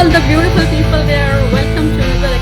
all the beautiful people there. Welcome to another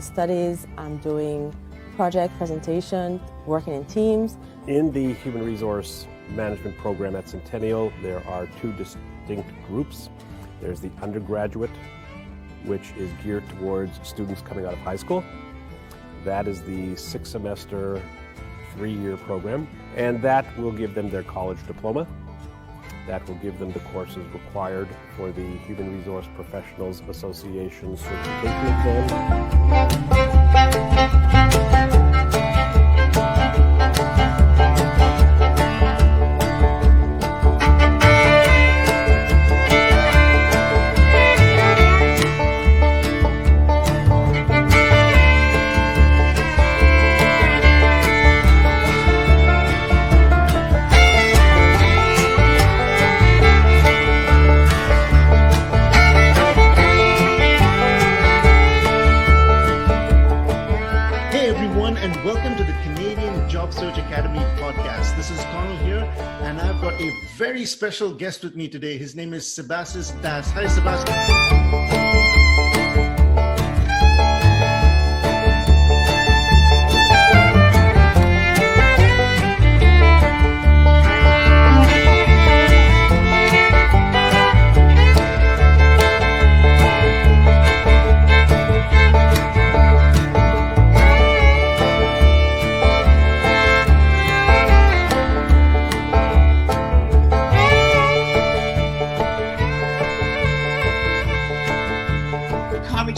studies, I'm doing project presentation, working in teams. In the Human Resource Management program at Centennial, there are two distinct groups. There's the undergraduate, which is geared towards students coming out of high school. That is the 6-semester, 3-year program, and that will give them their college diploma. That will give them the courses required for the Human Resource Professionals Association certification exam. Very special guest with me today. His name is Sebastian Das. Hi, Sebastian.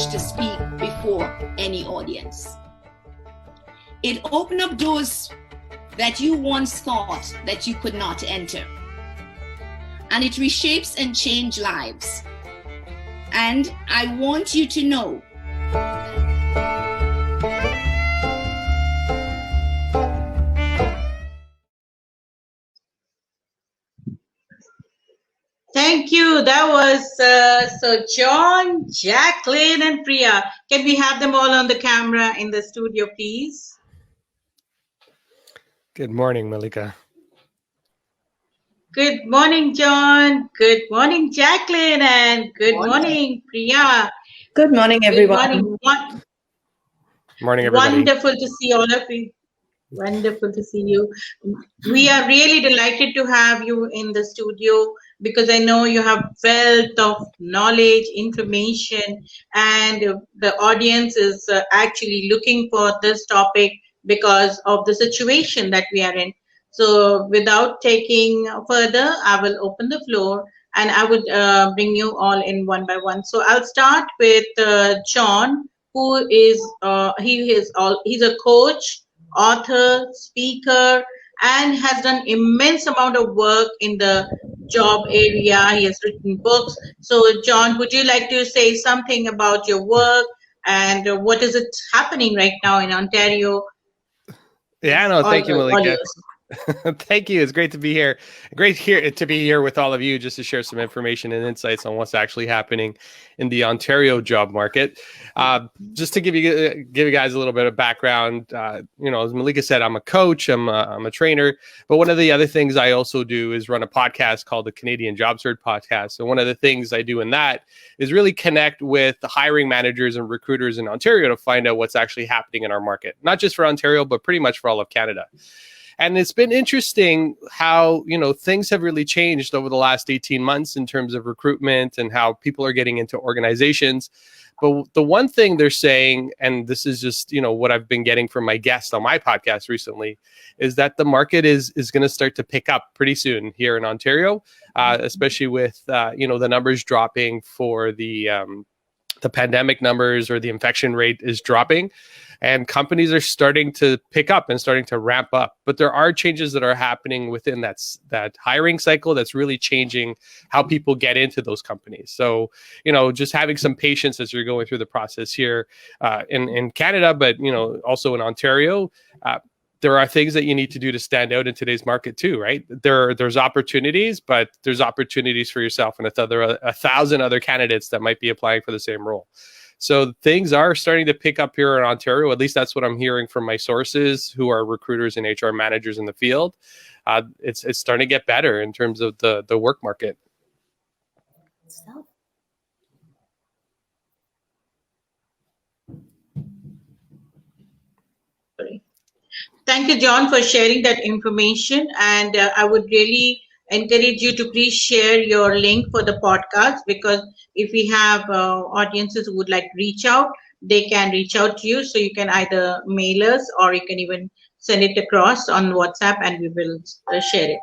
To speak before any audience. It opened up doors that you once thought that you could not enter. And it reshapes and changes lives. And I want you to know Thank you. That was so John, Jacklyn, and Priya. Can we have them all on the camera in the studio, please? Good morning, Mallika. Good morning, John. Good morning, Jacklyn, and good morning, Priya. Good morning, everyone. Good morning. Morning, everybody. Wonderful to see all of you. Wonderful to see you. We are really delighted to have you in the studio because I know you have wealth of knowledge, information, and the audience is actually looking for this topic because of the situation that we are in. So without taking further, I will open the floor and I would bring you all in one by one. So I'll start with John, who is, he's a coach, author, speaker, and has done immense amount of work in the job area. He has written books. So John, would you like to say something about your work and what is it happening right now in Ontario? Yeah, no, thank you, Mallika. Thank you. It's great to be here. Great to be here with all of you just to share some information and insights on what's actually happening in the Ontario job market. Just to give you guys a little bit of background, as Mallika said, I'm a coach, I'm a trainer, but one of the other things I also do is run a podcast called the Canadian Job Search Podcast. And one of the things I do in that is really connect with the hiring managers and recruiters in Ontario to find out what's actually happening in our market, not just for Ontario, but pretty much for all of Canada. And it's been interesting how, things have really changed over the last 18 months in terms of recruitment and how people are getting into organizations. But the one thing they're saying, and this is just, what I've been getting from my guests on my podcast recently, is that the market is going to start to pick up pretty soon here in Ontario, especially with, the numbers dropping for the pandemic numbers, or the infection rate is dropping, and companies are starting to pick up and starting to ramp up. But there are changes that are happening within that hiring cycle that's really changing how people get into those companies. So, just having some patience as you're going through the process here in Canada, but, also in Ontario, there are things that you need to do to stand out in today's market too, right? There's opportunities, but there's opportunities for yourself and 1,000 other candidates that might be applying for the same role. So things are starting to pick up here in Ontario. At least that's what I'm hearing from my sources who are recruiters and HR managers in the field. It's starting to get better in terms of the work market. Thank you, John, for sharing that information. And I would really encourage you to please share your link for the podcast, because if we have audiences who would like to reach out, they can reach out to you. So you can either mail us, or you can even send it across on WhatsApp, and we will share it.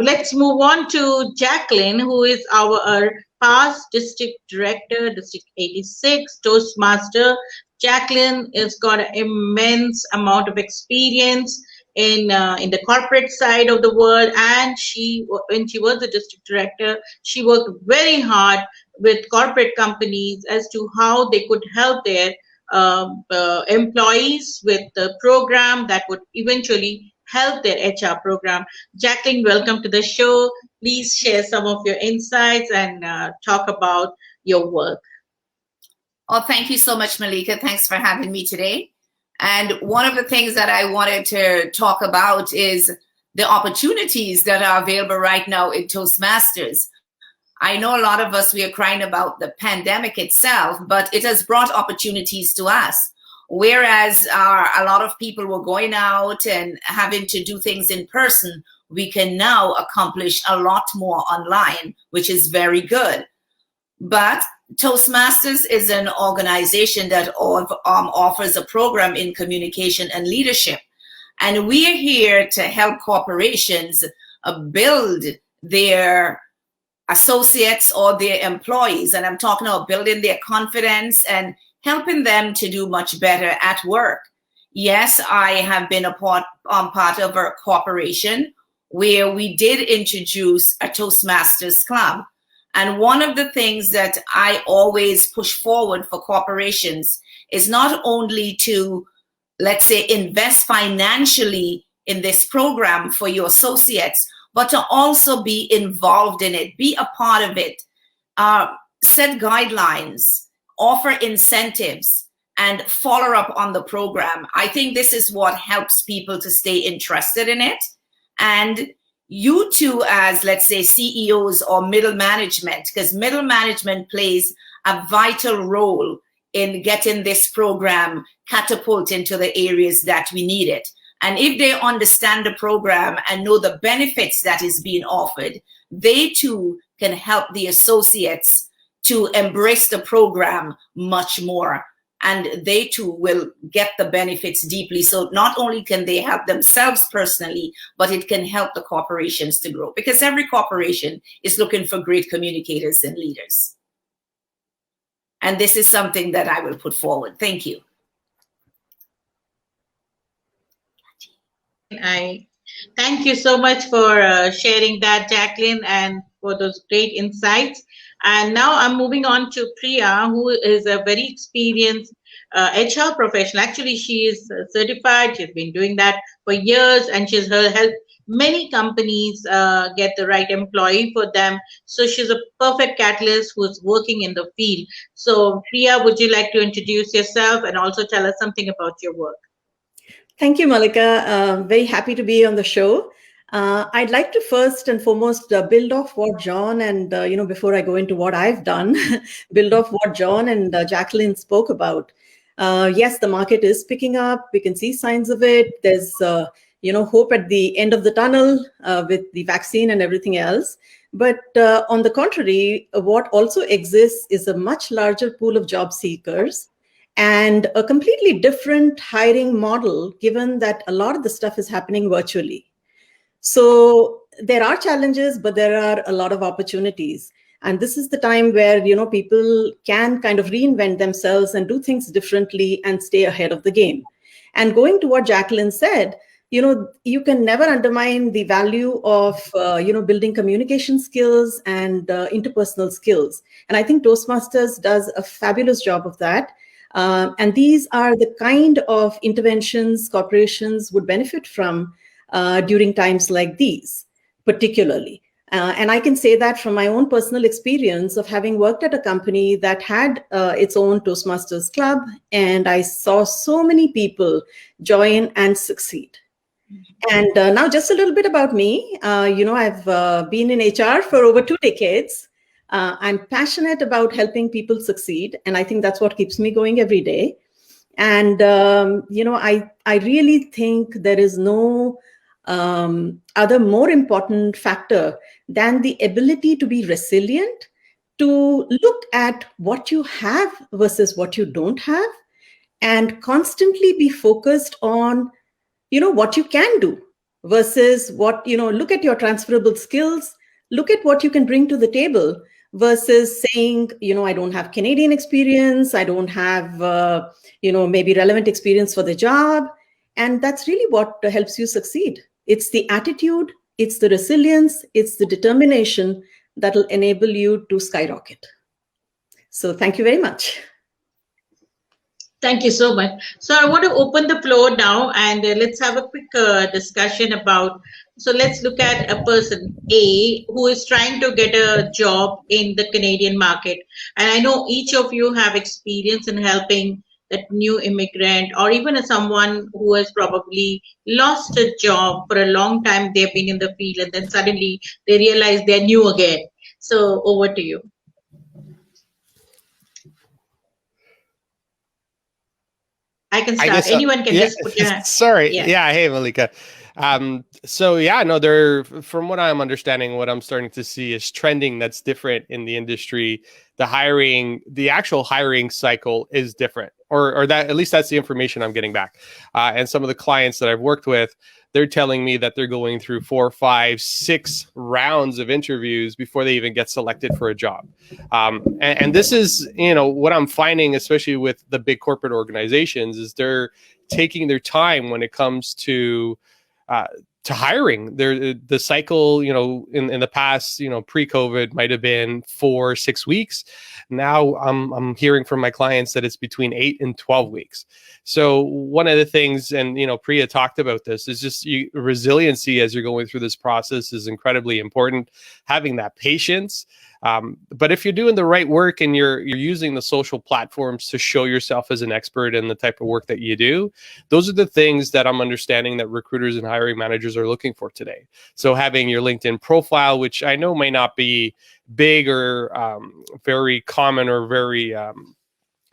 Let's move on to Jacklyn, who is our past district director, District 86, Toastmaster. Jacklyn has got an immense amount of experience in the corporate side of the world, and when she was the district director, she worked very hard with corporate companies as to how they could help their employees with the program that would eventually help their HR program. Jacklyn, welcome to the show. Please share some of your insights and talk about your work. Oh, thank you so much, Mallika. Thanks for having me today. And one of the things that I wanted to talk about is the opportunities that are available right now in Toastmasters. I know a lot of us, we are crying about the pandemic itself, but it has brought opportunities to us. Whereas a lot of people were going out and having to do things in person, we can now accomplish a lot more online, which is very good. But Toastmasters is an organization that offers a program in communication and leadership. And we are here to help corporations build their associates or their employees. And I'm talking about building their confidence and helping them to do much better at work. Yes, I have been part of a corporation where we did introduce a Toastmasters club. And one of the things that I always push forward for corporations is not only to, let's say, invest financially in this program for your associates, but to also be involved in it, be a part of it, set guidelines, offer incentives, and follow up on the program. I think this is what helps people to stay interested in it. And you too, as let's say CEOs or middle management, because middle management plays a vital role in getting this program catapult into the areas that we need it. And if they understand the program and know the benefits that is being offered, they too can help the associates to embrace the program much more. And they too will get the benefits deeply. So not only can they help themselves personally, but it can help the corporations to grow, because every corporation is looking for great communicators and leaders. And this is something that I will put forward. Thank you. I thank you so much for sharing that, Jacklyn, and for those great insights. And now I'm moving on to Priya, who is a very experienced HR professional. Actually, she is certified. She's been doing that for years, and she's helped many companies get the right employee for them. So she's a perfect catalyst who's working in the field. So Priya, would you like to introduce yourself and also tell us something about your work? Thank you, Mallika. Very happy to be on the show. I'd like to first and foremost build off what John and, before I go into what I've done, build off what John and Jacklyn spoke about. Yes, the market is picking up. We can see signs of it. There's, hope at the end of the tunnel with the vaccine and everything else. But on the contrary, what also exists is a much larger pool of job seekers and a completely different hiring model, given that a lot of the stuff is happening virtually. So there are challenges, but there are a lot of opportunities. And this is the time where, people can kind of reinvent themselves and do things differently and stay ahead of the game. And going to what Jacklyn said, you can never undermine the value of, building communication skills and interpersonal skills. And I think Toastmasters does a fabulous job of that. And these are the kind of interventions corporations would benefit from during times like these, particularly. And I can say that from my own personal experience of having worked at a company that had its own Toastmasters club, and I saw so many people join and succeed. And now just a little bit about me. I've been in HR for over 2 decades. I'm passionate about helping people succeed, and I think that's what keeps me going every day. And, I really think there is no other more important factor than the ability to be resilient, to look at what you have versus what you don't have, and constantly be focused on, what you can do versus what, look at your transferable skills, look at what you can bring to the table versus saying, I don't have Canadian experience, I don't have, maybe relevant experience for the job. And that's really what helps you succeed. It's the attitude, it's the resilience, it's the determination that will enable you to skyrocket. So thank you very much. Thank you so much. So I want to open the floor now, and let's have a quick discussion about, so let's look at a person A who is trying to get a job in the Canadian market. And I know each of you have experience in helping that new immigrant, or even someone who has probably lost a job for a long time. They've been in the field and then suddenly they realize they're new again. So over to you. I can start. Anyone can just put your hand. Sorry. Yeah. Hey, Mallika. From what I'm understanding, what I'm starting to see is trending that's different in the industry. The actual hiring cycle is different, or that, at least that's the information I'm getting back. And some of the clients that I've worked with, they're telling me that they're going through 4, 5, 6 rounds of interviews before they even get selected for a job. And this is, what I'm finding, especially with the big corporate organizations, is they're taking their time when it comes to hiring. The cycle, in the past, pre-COVID might have been 4 or 6 weeks. Now I'm hearing from my clients that it's between 8 and 12 weeks. So one of the things, and Priya talked about this, is just resiliency as you're going through this process is incredibly important. Having that patience. But if you're doing the right work and you're using the social platforms to show yourself as an expert in the type of work that you do, those are the things that I'm understanding that recruiters and hiring managers are looking for today. So having your LinkedIn profile, which I know may not be big or very common or very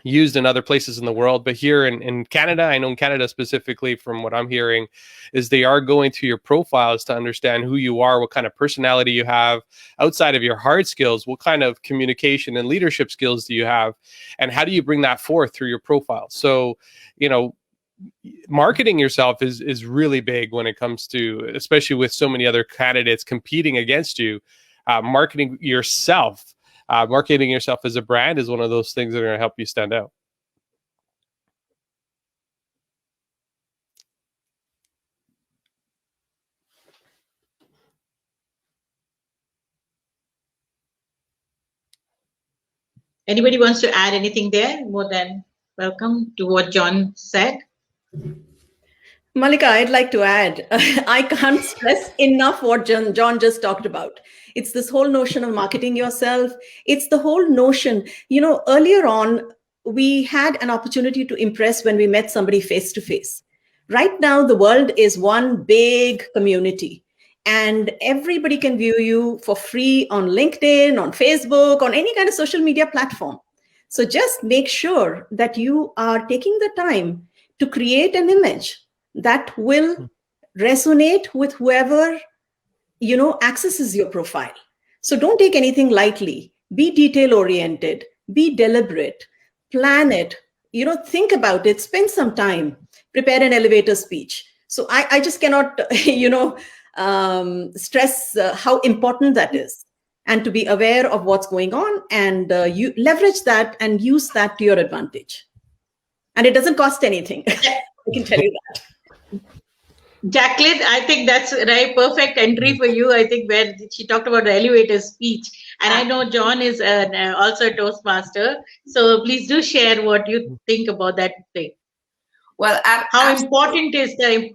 used in other places in the world, but here in Canada, I know in Canada specifically, from what I'm hearing, is they are going to your profiles to understand who you are, what kind of personality you have outside of your hard skills, what kind of communication and leadership skills do you have, and how do you bring that forth through your profile. So, marketing yourself is really big when it comes to, especially with so many other candidates competing against you, marketing yourself. Marketing yourself as a brand is one of those things that are going to help you stand out. Anybody wants to add anything there? More than welcome to what John said. Mallika, I'd like to add, I can't stress enough what John just talked about. It's this whole notion of marketing yourself. It's the whole notion, earlier on, we had an opportunity to impress when we met somebody face to face. Right now, the world is one big community, and everybody can view you for free on LinkedIn, on Facebook, on any kind of social media platform. So just make sure that you are taking the time to create an image that will resonate with whoever, accesses your profile. So don't take anything lightly. Be detail oriented, be deliberate, plan it, think about it, spend some time, prepare an elevator speech. So I just cannot, stress how important that is, and to be aware of what's going on, and you leverage that and use that to your advantage. And it doesn't cost anything. I can tell you that. Jacklyn, I think that's a very perfect entry for you. I think where she talked about the elevator speech. And I know John is also a Toastmaster. So please do share what you think about that thing. Well, how important is the...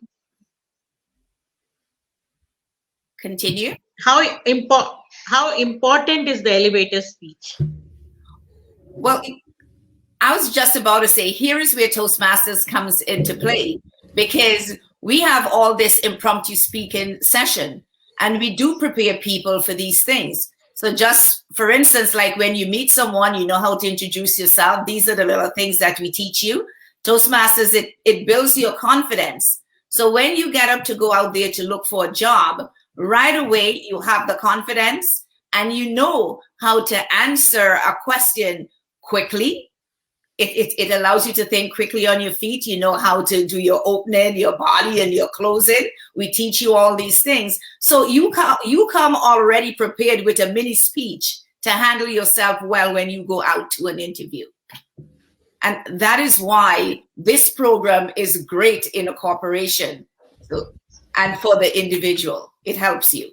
Continue. How important is the elevator speech? Well, I was just about to say, here is where Toastmasters comes into play, because we have all this impromptu speaking session, and we do prepare people for these things. So just for instance, like when you meet someone, you know how to introduce yourself. These are the little things that we teach you. Toastmasters, it builds your confidence. So when you get up to go out there to look for a job, right away, you have the confidence and you know how to answer a question quickly. It allows you to think quickly on your feet. You know how to do your opening, your body, and your closing. We teach you all these things. So you come already prepared with a mini speech to handle yourself well when you go out to an interview. And that is why this program is great in a corporation. And for the individual, it helps you.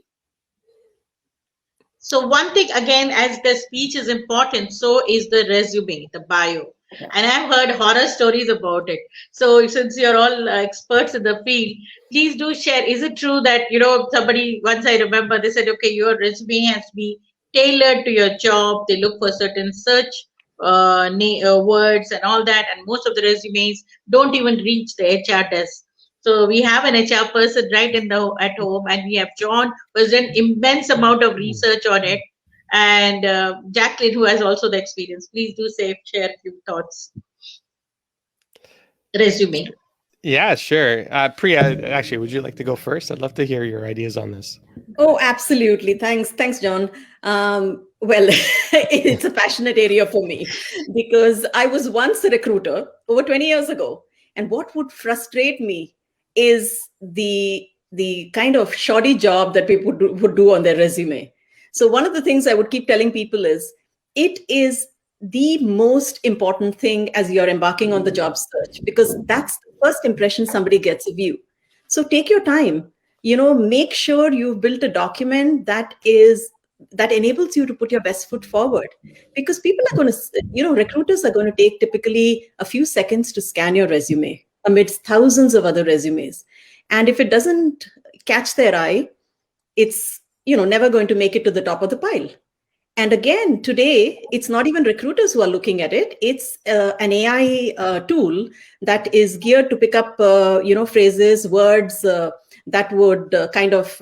So one thing, again, as the speech is important, so is the resume, the bio. And I've heard horror stories about it. So since you're all experts in the field, please do share. Is it true that, somebody, once I remember, they said, okay, your resume has to be tailored to your job. They look for certain search words and all that. And most of the resumes don't even reach the HR desk. So we have an HR person right at home, and we have John, who has done immense amount of research on it. And Jacklyn, who has also the experience. Please do share a few thoughts. Resume. Yeah, sure. Priya, actually, would you like to go first? I'd love to hear your ideas on this. Oh, absolutely. Thanks, John. Well, it's a passionate area for me because I was once a recruiter over 20 years ago. And what would frustrate me is the kind of shoddy job that people would do on their resume. So one of the things I would keep telling people is, it is the most important thing as you're embarking on the job search, because that's the first impression somebody gets of you. So take your time, make sure you've built a document that enables you to put your best foot forward, because people are going to, recruiters are going to take typically a few seconds to scan your resume amidst thousands of other resumes. And if it doesn't catch their eye, it's never going to make it to the top of the pile. And again, today, it's not even recruiters who are looking at it. It's an AI tool that is geared to pick up, phrases, words that would kind of,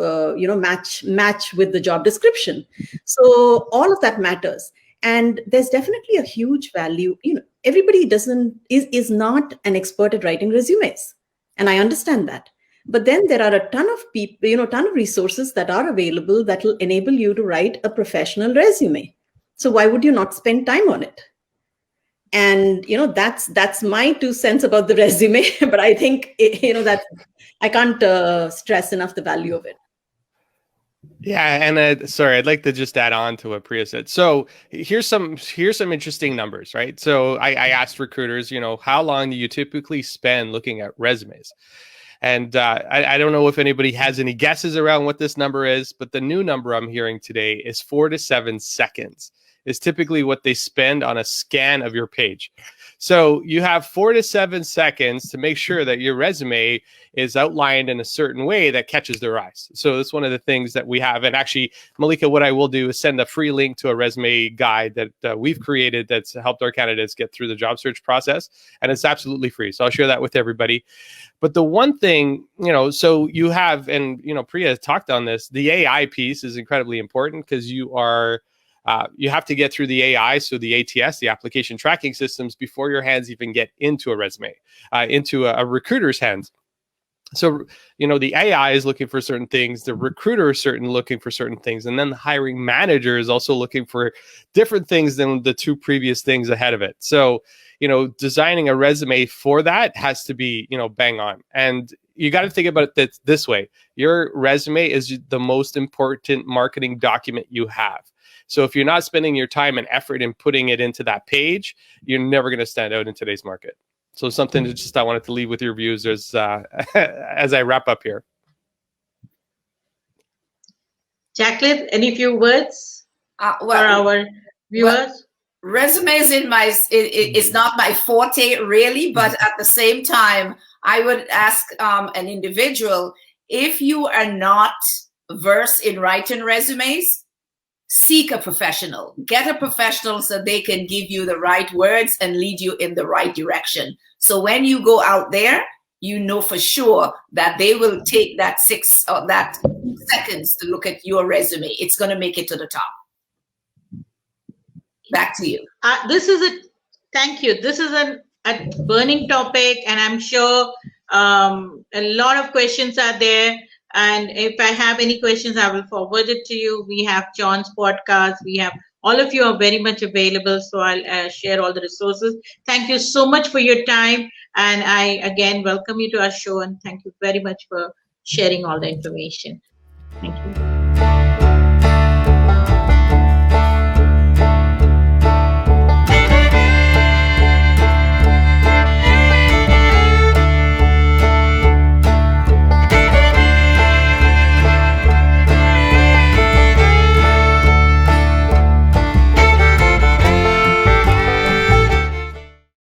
match with the job description. So all of that matters. And there's definitely a huge value. Everybody is not an expert at writing resumes. And I understand that. But then there are a ton of people, ton of resources that are available that will enable you to write a professional resume. So why would you not spend time on it? And, that's my 2 cents about the resume. But I think, that I can't stress enough the value of it. Yeah, and sorry, I'd like to just add on to what Priya said. So here's some interesting numbers, right? So I asked recruiters, how long do you typically spend looking at resumes? And I don't know if anybody has any guesses around what this number is, but the new number I'm hearing today is 4 to 7 seconds is typically what they spend on a scan of your page. So you have 4 to 7 seconds to make sure that your resume is outlined in a certain way that catches their eyes. So that's one of the things that we have. And actually, Mallika, what I will do is send a free link to a resume guide that we've created that's helped our candidates get through the job search process. And it's absolutely free. So I'll share that with everybody. But the one thing, so you have, and, Priya talked on this, the AI piece is incredibly important because you have to get through the AI, so the ATS, the application tracking systems, before your hands even get into a resume, into a recruiter's hands. So, the AI is looking for certain things, the recruiter is looking for certain things, and then the hiring manager is also looking for different things than the two previous things ahead of it. So, designing a resume for that has to be, bang on. And you got to think about it this way. Your resume is the most important marketing document you have. So if you're not spending your time and effort in putting it into that page, you're never going to stand out in today's market. So something to I wanted to leave with your views as I wrap up here. Jacklyn, any few words for our viewers? Resumes is not my forte really, but at the same time, I would ask an individual, if you are not versed in writing resumes, seek a professional. Get a professional so they can give you the right words and lead you in the right direction. So when you go out there, you know for sure that they will take that 6 or that seconds to look at your resume. It's going to make it to the top. Back to you. Thank you. This is a burning topic, and I'm sure a lot of questions are there. And if I have any questions, I will forward it to you. We have John's podcast. We have all of you are very much available. So I'll share all the resources. Thank you so much for your time. And I, again, welcome you to our show. And thank you very much for sharing all the information. Thank you.